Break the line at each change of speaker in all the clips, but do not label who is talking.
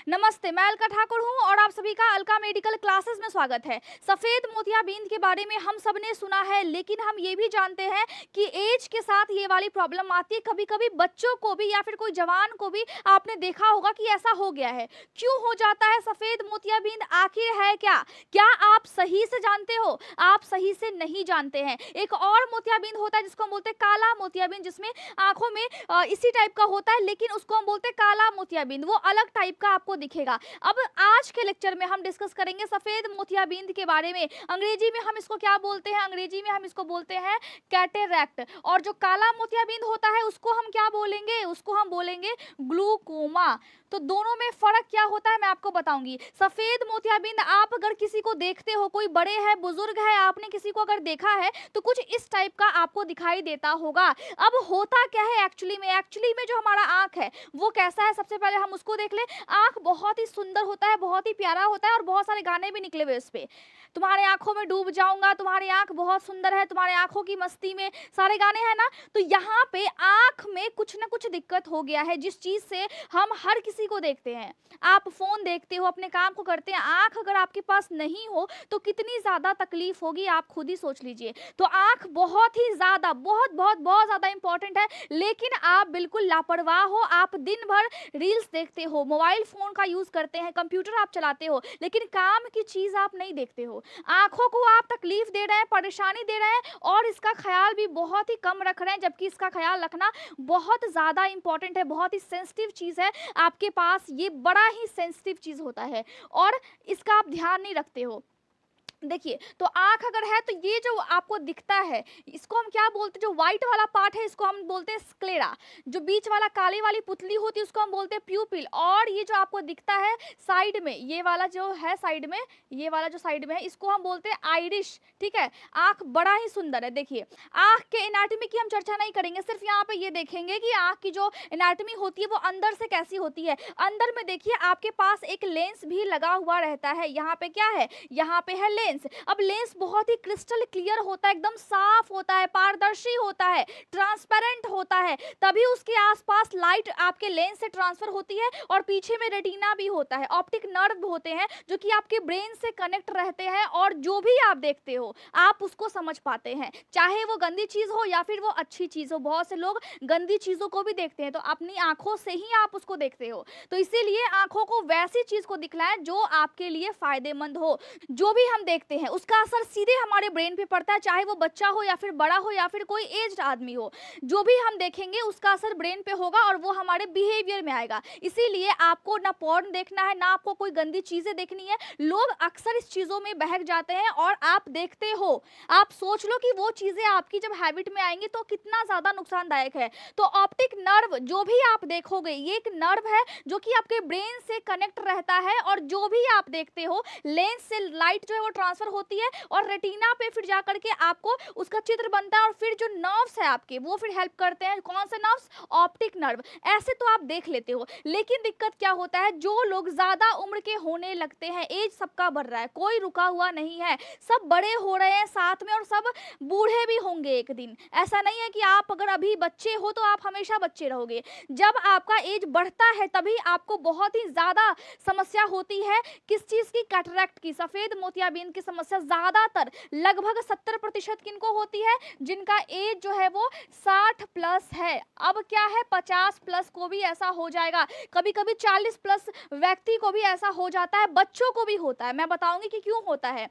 नमस्ते, मैं अलका ठाकुर हूँ और आप सभी का अलका मेडिकल क्लासेस में स्वागत है। सफेद मोतियाबिंद के बारे में हम सब ने सुना है, लेकिन हम ये भी जानते हैं कि एज के साथ ये वाली प्रॉब्लम आती है। कभी-कभी बच्चों को भी या फिर कोई जवान को भी आपने देखा होगा कि ऐसा हो गया है। क्यों हो जाता है सफेद मोतियाबिंद, आखिर है क्या? क्या आप सही से जानते हो? आप सही से नहीं जानते हैं। एक और मोतियाबिंद होता है जिसको हम बोलते हैं काला मोतियाबिंद, जिसमें आंखों में इसी टाइप का होता है, लेकिन उसको हम बोलते हैं काला मोतियाबिंद। वो अलग टाइप का आपको दिखेगा। अब आज के लेक्चर में हम डिस्कस करेंगे सफेद मोतियाबिंद के बारे में। अंग्रेजी में हम इसको क्या बोलते हैं? अंग्रेजी में हम इसको बोलते हैं कैटरैक्ट। और जो काला मोतियाबिंद होता है उसको हम क्या बोलेंगे? उसको हम बोलेंगे ग्लूकोमा। तो दोनों में फर्क क्या होता है मैं आपको बताऊंगी। सफेद मोतियाबिंद आप अगर किसी को देखते हो, कोई बड़े है, बुजुर्ग है, आपने किसी को अगर देखा है तो कुछ इस टाइप का आपको दिखाई देता होगा। अब होता क्या है एक्चुअली में जो हमारा आंख है वो कैसा है, सबसे पहले हम उसको देख ले। आंख बहुत ही सुंदर होता है, बहुत ही प्यारा होता है और बहुत सारे गाने भी निकले हुए इस पे। तुम्हारे आंखों में डूब जाऊंगा, तुम्हारी आंख बहुत सुंदर है, तुम्हारे आंखों की मस्ती में, सारे गाने हैं ना। तो यहाँ पे आंख में कुछ ना कुछ दिक्कत हो गया है, जिस चीज से हम हर किसी को देखते हैं। आप फोन देखते हो, अपने काम को करते हैं, आंख अगर आपके पास नहीं हो तो कितनी ज्यादा तकलीफ होगी आप खुद ही सोच लीजिए। तो आंख बहुत ही ज्यादा, बहुत बहुत बहुत ज्यादा इंपॉर्टेंट है। लेकिन आप बिल्कुल लापरवाह हो, आप दिन भर रील्स देखते हो, मोबाइल फोन का यूज करते हैं, कंप्यूटर आप चलाते हो, लेकिन काम की चीज आप नहीं देखते हो। आंखों को आप तकलीफ दे रहे हैं, परेशानी दे रहे हैं और इसका ख्याल भी बहुत ही कम रख रहे हैं, जबकि इसका ख्याल रखना बहुत ज्यादा इंपॉर्टेंट है, बहुत ही सेंसिटिव चीज है। आपके पास ये बड़ा ही सेंसिटिव चीज होता है और इसका आप ध्यान नहीं रखते हो। देखिए, तो आंख अगर है तो ये जो आपको दिखता है इसको हम क्या बोलते हैं? जो व्हाइट वाला पार्ट है इसको हम बोलते हैं स्क्लेरा। जो बीच वाला काली वाली पुतली होती है उसको हम बोलते हैं प्यूपिल। और ये जो आपको दिखता है साइड में, ये वाला जो है साइड में, ये वाला जो साइड में है इसको हम बोलते हैं आइरिश। ठीक है, आंख बड़ा ही सुंदर है। देखिए, आंख के एनाटॉमी की हम चर्चा नहीं करेंगे, सिर्फ यहाँ पे ये देखेंगे कि आंख की जो एनाटॉमी होती है वो अंदर से कैसी होती है। अंदर में देखिए आपके पास एक लेंस भी लगा हुआ रहता है। यहाँ पे क्या है? यहाँ पे है लेंस। अब लेंस बहुत ही क्रिस्टल क्लियर होता है, एकदम साफ होता है, पारदर्शी होता है, ट्रांसपेरेंट होता है, तभी उसके आसपास लाइट आपके लेंस से ट्रांसफर होती है। और पीछे में रेटिना भी होता है, ऑप्टिक नर्व होते हैं जो कि आपके ब्रेन से कनेक्ट रहते हैं और जो भी आप देखते हो आप उसको समझ पाते हैं, चाहे वो गंदी चीज हो या फिर वो अच्छी चीज हो। बहुत से लोग गंदी चीजों को भी देखते हैं, तो अपनी आंखों से ही आप उसको देखते हो। तो इसीलिए आंखों को वैसी चीज को दिखलाएं जो आपके लिए फायदेमंद हो। जो भी हम देखते हैं उसका असर सीधे हमारे ब्रेन पे पड़ता है, चाहे वो बच्चा हो या फिर बड़ा हो या फिर कोई एज्ड आदमी हो। जो भी हम देखेंगे उसका असर ब्रेन पे होगा और वो हमारे बिहेवियर में आएगा। इसीलिए आपको ना पॉर्न देखना है, ना आपको कोई गंदी चीजें देखनी है। लोग अक्सर इस चीजों में बहक जाते हैं और आप देखते हो, आप सोच लो कि वो चीजें आपकी जब हैबिट में आएंगी तो कितना ज्यादा नुकसानदायक है। तो ऑप्टिक नर्व जो भी आप देखोगे ये एक नर्व है जो कि आपके ब्रेन से कनेक्ट रहता है और जो भी आप देखते हो लेंस से लाइट जो है वो ट्रांसफर होती है और रेटिना पे फिर जा करके आपको उसका चित्र बनता है और फिर जो नर्व्स है आपके वो फिर हेल्प करते हैं। कौन से नर्व्स? Optic nerve. ऐसे तो आप देख लेते हो, लेकिन दिक्कत क्या होता है, जो लोग ज्यादा उम्र के होने लगते हैं, एज सबका बढ़ रहा है, कोई रुका हुआ नहीं है, सब बड़े हो रहे हैं साथ में और सब बूढ़े भी होंगे एक दिन। ऐसा नहीं है कि आप अगर अभी बच्चे हो तो आप हमेशा बच्चे रहोगे। जब आपका एज बढ़ता है तभी आपको बहुत ही ज्यादा समस्या होती है। किस चीज की? कैटरैक्ट की, सफेद मोतियाबिंद की समस्या ज्यादातर लगभग 70% किनको होती है? जिनका एज जो है वो 60 प्लस है। अब क्या है, 50 प्लस को भी ऐसा हो जाएगा, कभी कभी 40 प्लस व्यक्ति को भी ऐसा हो जाता है, बच्चों को भी होता है। मैं बताऊंगी कि क्यों होता है।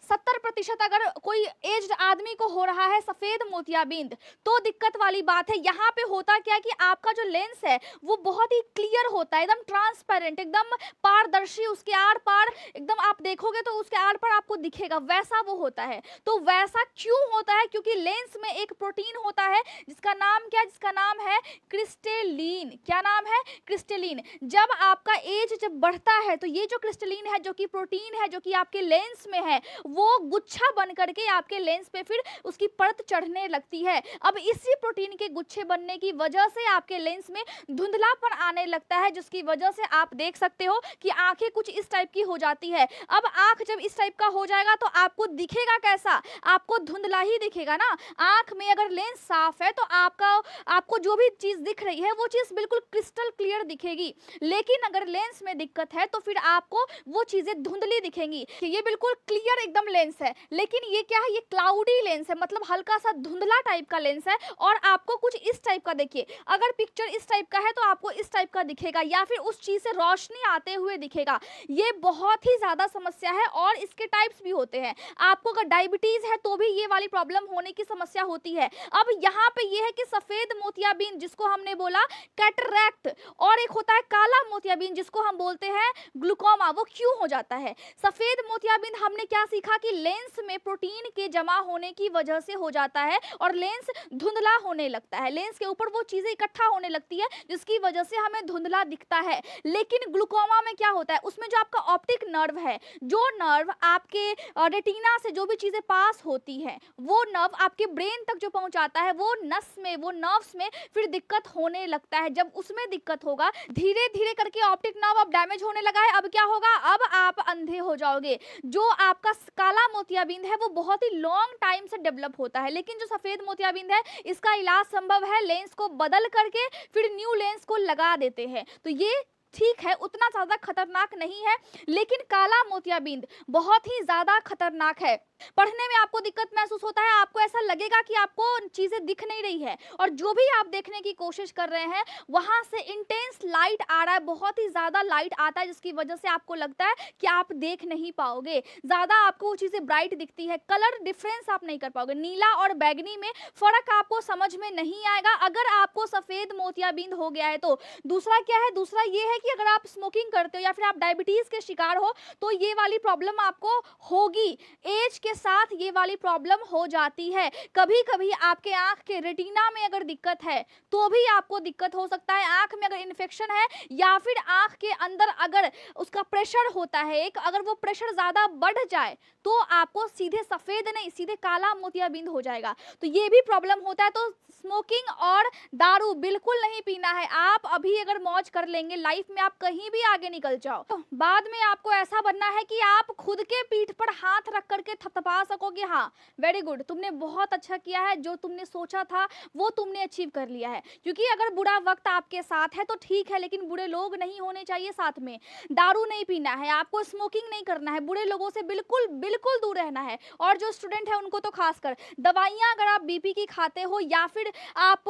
70% अगर कोई एज्ड आदमी को हो रहा है सफेद मोतियाबिंद तो दिक्कत वाली बात है। यहाँ पे होता क्या कि आपका जो लेंस है वो बहुत ही क्लियर होता है, एकदम ट्रांसपेरेंट, एकदम पारदर्शी, उसके आर पार एकदम आप देखोगे तो उसके आर पार आपको दिखेगा, वैसा वो होता है। तो वैसा क्यों होता है? क्योंकि लेंस में एक प्रोटीन होता है जिसका नाम क्या है? जिसका नाम है क्रिस्टेलिन। क्या नाम है? क्रिस्टेलिन। जब आपका एज जब बढ़ता है तो ये जो क्रिस्टेलिन है, जो कि प्रोटीन है, जो कि आपके लेंस में है, वो गुच्छा बन करके आपके लेंस पे फिर उसकी परत चढ़ने लगती है। अब इसी प्रोटीन के गुच्छे बनने की वजह से आपके लेंस में धुंधलापन आने लगता है, जिसकी वजह से आप देख सकते हो कि आंखें कुछ इस टाइप की हो जाती है। अब आंख जब इस टाइप का हो जाएगा तो आपको दिखेगा कैसा? आपको धुंधला ही दिखेगा ना। आंख में अगर लेंस साफ है तो आपको जो भी चीज दिख रही है वो चीज बिल्कुल क्रिस्टल क्लियर दिखेगी। लेकिन अगर लेंस में दिक्कत है तो फिर आपको वो चीजें धुंधली दिखेंगी। ये बिल्कुल क्लियर एकदम लेंस है, लेकिन ये क्या है? ये क्लाउडी लेंस है, मतलब हल्का सा धुंधला टाइप का लेंस है। और आपको कुछ इस टाइप का, देखिए अगर पिक्चर इस टाइप का है तो आपको इस टाइप का दिखेगा, या फिर उस चीज से रोशनी आते हुए दिखेगा। ये बहुत ही ज्यादा समस्या है और इसके टाइप्स भी होते हैं। आपको अगर डायबिटीज है तो भी ये वाली प्रॉब्लम होने की समस्या होती है। अब यहाँ पे ये है कि सफेद मोतियाबिंद जिसको हमने बोला कैटरैक्ट, और एक होता है काला मोतियाबिंद जिसको हम बोलते हैं ग्लूकोमा, वो क्यों हो जाता है? सफेद मोतियाबिंद हमने क्या सीखा कि लेंस में प्रोटीन के जमा होने की वजह से हो जाता है और लेंस धुंधला होने लगता है। लेंस के ऊपर वो चीजें इकट्ठा होने लगती है जिसकी वजह से हमें धुंधला दिखता है। लेकिन ग्लूकोमा में क्या होता है? उसमें जो आपका ऑप्टिक नर्व है, जो नर्व आपके रेटिना से जो भी चीजें पास होती है, वो नर्व आपके ब्रेन तक जो पहुंचाता है, वो नस में, वो नर्व्स में फिर दिक्कत होने लगता है। जब उसमें दिक्कत होगा, धीरे धीरे करके ऑप्टिक नर्व अब डैमेज होने लगा है, अब क्या होगा? अब आप अंधे हो जाओगे। जो आपका काला मोतियाबिंद है वो बहुत ही लॉन्ग टाइम से डेवलप होता है, लेकिन जो सफेद मोतियाबिंद है इसका इलाज संभव है। लेंस को बदल करके फिर न्यू लेंस को लगा देते हैं। तो ये ठीक है, उतना ज्यादा खतरनाक नहीं है, लेकिन काला मोतियाबिंद बहुत ही ज्यादा खतरनाक है। पढ़ने में आपको दिक्कत महसूस होता है, आपको ऐसा लगेगा कि आपको चीजें दिख नहीं रही है, और जो भी आप देखने की कोशिश कर रहे हैं वहां से इंटेंस लाइट आ रहा है, बहुत ही ज्यादा लाइट आता है, जिसकी वजह से आपको लगता है कि आप देख नहीं पाओगे, ज्यादा आपको वो चीजें ब्राइट दिखती है, कलर डिफरेंस आप नहीं कर पाओगे, नीला और बैगनी में फर्क आपको समझ में नहीं आएगा अगर आपको सफेद मोतियाबिंद हो गया है तो। दूसरा क्या है? दूसरा ये है कि अगर आप स्मोकिंग करते हो या फिर आप डायबिटीज के शिकार हो तो ये वाली प्रॉब्लम आपको होगी। एज के साथ ये वाली प्रॉब्लम हो जाती है। कभी कभी आपके आंख के रेटिना में अगर दिक्कत है तो भी आपको दिक्कत हो सकता है। आंख में अगर इन्फेक्शन है या फिर आंख के अंदर अगर उसका प्रेशर होता है एक, अगर वो प्रेशर ज्यादा बढ़ जाए तो आपको सीधे सफेद नहीं, सीधे काला मोतियाबिंद हो जाएगा। तो ये भी प्रॉब्लम होता है। तो स्मोकिंग और दारू बिल्कुल नहीं पीना है। आप अभी अगर मौज कर लेंगे लाइफ में, आप कहीं भी आगे निकल जाओ, तो बाद में आपको ऐसा बनना है कि आप खुद के पीठ पर हाथ रख करके थपथपा सकोगे, हाँ वेरी गुड, तुमने बहुत अच्छा किया है, जो तुमने सोचा था वो तुमने अचीव कर लिया है। क्योंकि अगर बुरा वक्त आपके साथ है तो ठीक है, लेकिन बुरे लोग नहीं होने चाहिए साथ में। दारू नहीं पीना है, आपको स्मोकिंग नहीं करना है, बुरे लोगों से बिल्कुल बिल्कुल दूर रहना है। और जो स्टूडेंट है उनको तो खासकर, दवाइयां अगर आप बीपी की खाते हो या फिर आप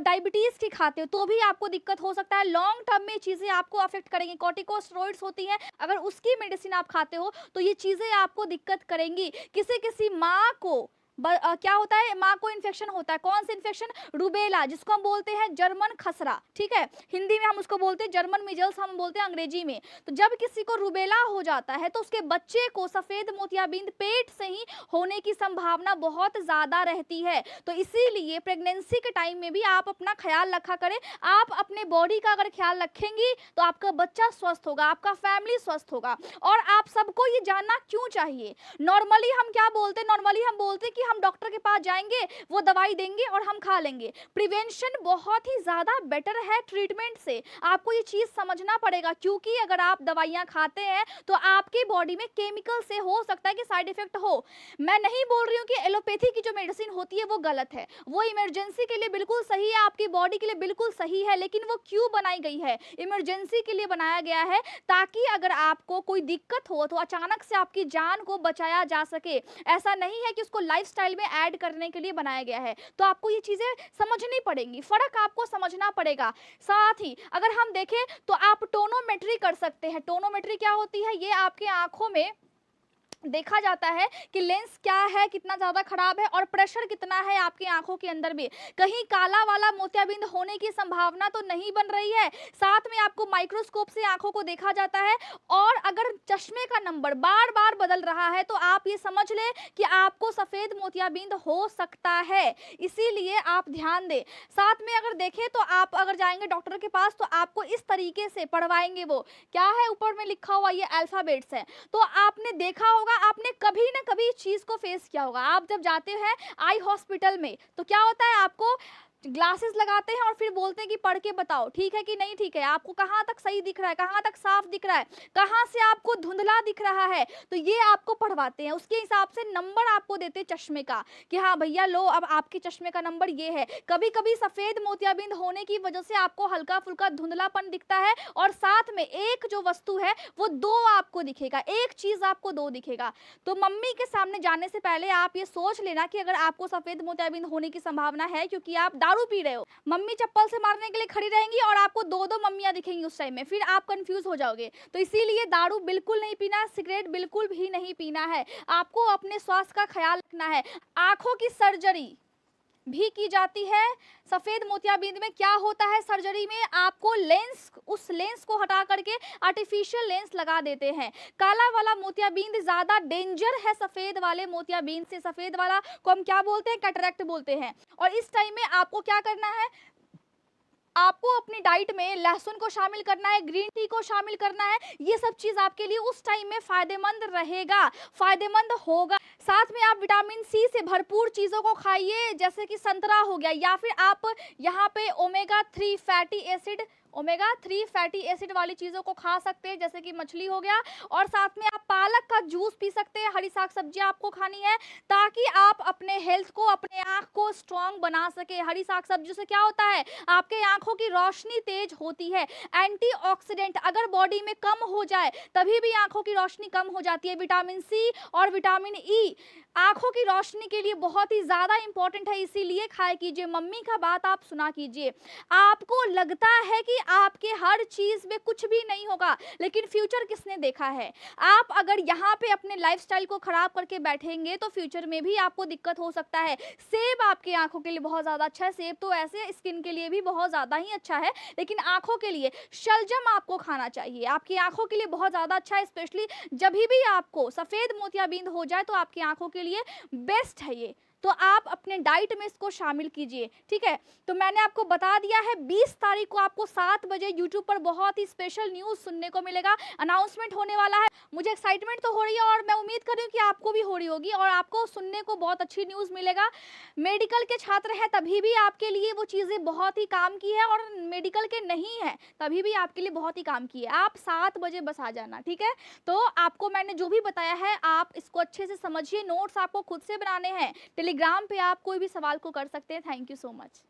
डायबिटीज की खाते हो तो भी आपको दिक्कत हो सकता है। लॉन्ग टर्म में चीजें आपको अफेक्ट करेंगी। कॉर्टिकोस्टेरॉइड्स होती हैं, अगर उसकी मेडिसिन आप खाते हो तो ये चीजें आपको दिक्कत करेंगी। किसी किसी माँ को क्या होता है? माँ को इन्फेक्शन होता है। कौन सा इन्फेक्शन? रूबेला, जिसको हम बोलते हैं जर्मन खसरा, ठीक है, हिंदी में हम उसको बोलते हैं जर्मन मिजल्स, हम बोलते हैं अंग्रेजी में। तो जब किसी को रूबेला हो जाता है तो उसके बच्चे को सफेद मोतियाबिंद पेट से ही होने की संभावना बहुत ज्यादा रहती है। तो इसीलिए प्रेगनेंसी के टाइम में भी आप अपना ख्याल रखा करें। आप अपने बॉडी का अगर ख्याल रखेंगी तो आपका बच्चा स्वस्थ होगा, आपका फैमिली स्वस्थ होगा। और आप सबको ये जानना क्यों चाहिए? नॉर्मली हम क्या बोलते हैं? नॉर्मली हम बोलते हैं कि हम डॉक्टर के पास जाएंगे, वो दवाई देंगे और हम खा लेंगे। प्रिवेंशन बहुत ही ज्यादा बेटर है ट्रीटमेंट से। आपको ये चीज समझना पड़ेगा, क्योंकि अगर आप दवाइयां खाते हैं तो आपकी बॉडी में केमिकल से हो सकता है कि साइड इफेक्ट हो। मैं नहीं बोल रही हूँ कि एलोपैथी की जो मेडिसिन होती है वो गलत है, वो इमरजेंसी के लिए बिल्कुल सही है, आपकी बॉडी के लिए बिल्कुल सही है, लेकिन वो क्यों बनाई गई है? इमरजेंसी के लिए बनाया गया है, ताकि अगर आपको कोई दिक्कत हो तो अचानक से आपकी जान को बचाया जा सके। ऐसा नहीं है कि उसको लाइफ में ऐड करने के लिए बनाया गया है। तो आपको ये चीजें समझनी पड़ेंगी, फर्क आपको समझना पड़ेगा। साथ ही अगर हम देखें तो आप टोनोमेट्री कर सकते हैं। टोनोमेट्री क्या होती है? ये आपके आंखों में देखा जाता है कि लेंस क्या है, कितना ज्यादा खराब है और प्रेशर कितना है आपकी आंखों के अंदर में। कहीं काला वाला मोतियाबिंद होने की संभावना तो नहीं बन रही है। साथ में आपको माइक्रोस्कोप से आंखों को देखा जाता है, और अगर चश्मे का नंबर बार बार बदल रहा है तो आप ये समझ ले कि आपको सफेद मोतियाबिंद हो सकता है। इसीलिए आप ध्यान दें। साथ में अगर देखें तो आप अगर जाएंगे डॉक्टर के पास तो आपको इस तरीके से पढ़वाएंगे। वो क्या है? ऊपर में लिखा हुआ ये अल्फाबेट्स है। तो आपने देखा होगा होगा, आपने कभी ना कभी इस चीज को फेस किया होगा। आप जब जाते हैं आई हॉस्पिटल में तो क्या होता है, आपको ग्लासेस लगाते हैं और फिर बोलते हैं कि पढ़ के बताओ ठीक है कि नहीं ठीक है, आपको कहाँ तक सही दिख रहा है, कहाँ तक साफ दिख रहा है, कहाँ से आपको धुंधला दिख रहा है, तो ये आपको पढ़वाते हैं। उसके हिसाब से नंबर आपको देते हैं चश्मे का कि हाँ भैया लो अब आपके चश्मे का नंबर ये है। कभी कभी सफेद मोतियाबिंद होने की वजह से आपको हल्का फुल्का धुंधलापन दिखता है और साथ में एक जो वस्तु है वो दो आपको दिखेगा, एक चीज आपको दो दिखेगा। तो मम्मी के सामने जाने से पहले आप ये सोच लेना कि अगर आपको सफेद मोतियाबिंद होने की संभावना है क्योंकि आप दारू पी रहे हो, मम्मी चप्पल से मारने के लिए खड़ी रहेंगी और आपको दो दो मम्मियां दिखेंगी उस टाइम में, फिर आप कंफ्यूज हो जाओगे। तो इसीलिए दारू बिल्कुल नहीं पीना, सिगरेट बिल्कुल भी नहीं पीना है। आपको अपने स्वास्थ्य का ख्याल रखना है। आंखों की सर्जरी भी की जाती है सफेद मोतियाबिंद में। क्या होता है सर्जरी में, आपको लेंस, उस लेंस को हटा करके आर्टिफिशियल लेंस लगा देते हैं। काला वाला मोतियाबिंद ज्यादा डेंजर है सफेद वाले मोतियाबिंद से। सफेद वाला को हम क्या बोलते हैं, कैटरेक्ट बोलते हैं। और इस टाइम में आपको क्या करना है, आपको अपनी डाइट में लहसुन को शामिल करना है, ग्रीन टी को शामिल करना है। ये सब चीज आपके लिए उस टाइम में फायदेमंद रहेगा, फायदेमंद होगा। साथ में आप विटामिन सी से भरपूर चीजों को खाइए, जैसे कि संतरा हो गया, या फिर आप यहाँ पे ओमेगा 3 फैटी एसिड वाली चीज़ों को खा सकते हैं, जैसे कि मछली हो गया। और साथ में आप पालक का जूस पी सकते हैं। हरी साग सब्जियां आपको खानी है ताकि आप अपने हेल्थ को, अपने आँख को स्ट्रॉन्ग बना सके। हरी साग सब्जियों से क्या होता है, आपके आंखों की रोशनी तेज होती है। एंटीऑक्सीडेंट अगर बॉडी में कम हो जाए तभी भी आंखों की रोशनी कम हो जाती है। विटामिन सी और विटामिन ई आंखों की रोशनी के लिए बहुत ही ज्यादा इंपॉर्टेंट है, इसीलिए खाया कीजिए। मम्मी का बात आप सुना कीजिए। आपको लगता है कि आपके हर चीज में कुछ भी नहीं होगा, लेकिन फ्यूचर किसने देखा है। आप अगर यहाँ पे अपने लाइफस्टाइल को खराब करके बैठेंगे तो फ्यूचर में भी आपको दिक्कत हो सकता है। सेब आपकी आंखों के लिए बहुत ज्यादा अच्छा है, सेब तो ऐसे स्किन के लिए भी बहुत ज्यादा ही अच्छा है, लेकिन आंखों के लिए शलजम आपको खाना चाहिए। आपकी आंखों के लिए बहुत ज्यादा अच्छा है, स्पेशली जब भी आपको सफेद मोतियाबिंद हो जाए तो आपकी आंखों के लिए बेस्ट है ये। तो आप अपने डाइट में इसको शामिल कीजिए, ठीक है। तो मैंने आपको बता दिया है 20 तारीख को आपको 7 बजे यूट्यूब पर बहुत ही स्पेशल न्यूज़ सुनने को मिलेगा, अनाउंसमेंट होने वाला है। मुझे एक्साइटमेंट तो हो रही है और मैं उम्मीद कर रही हूँ कि आपको भी हो रही होगी और आपको सुनने को बहुत अच्छी न्यूज़ मिलेगा। मेडिकल के छात्र हैं तभी भी आपके लिए वो चीज़ें बहुत ही काम की है, और मेडिकल के नहीं है तभी भी आपके लिए बहुत ही काम की है। आप 7 बजे बस आ जाना, ठीक है। तो आपको मैंने जो भी बताया है आप इसको अच्छे से समझिए। नोट्स आपको खुद से बनाने हैं। टेलीग्राम पे आप कोई भी सवाल को कर सकते हैं। Thank you so much.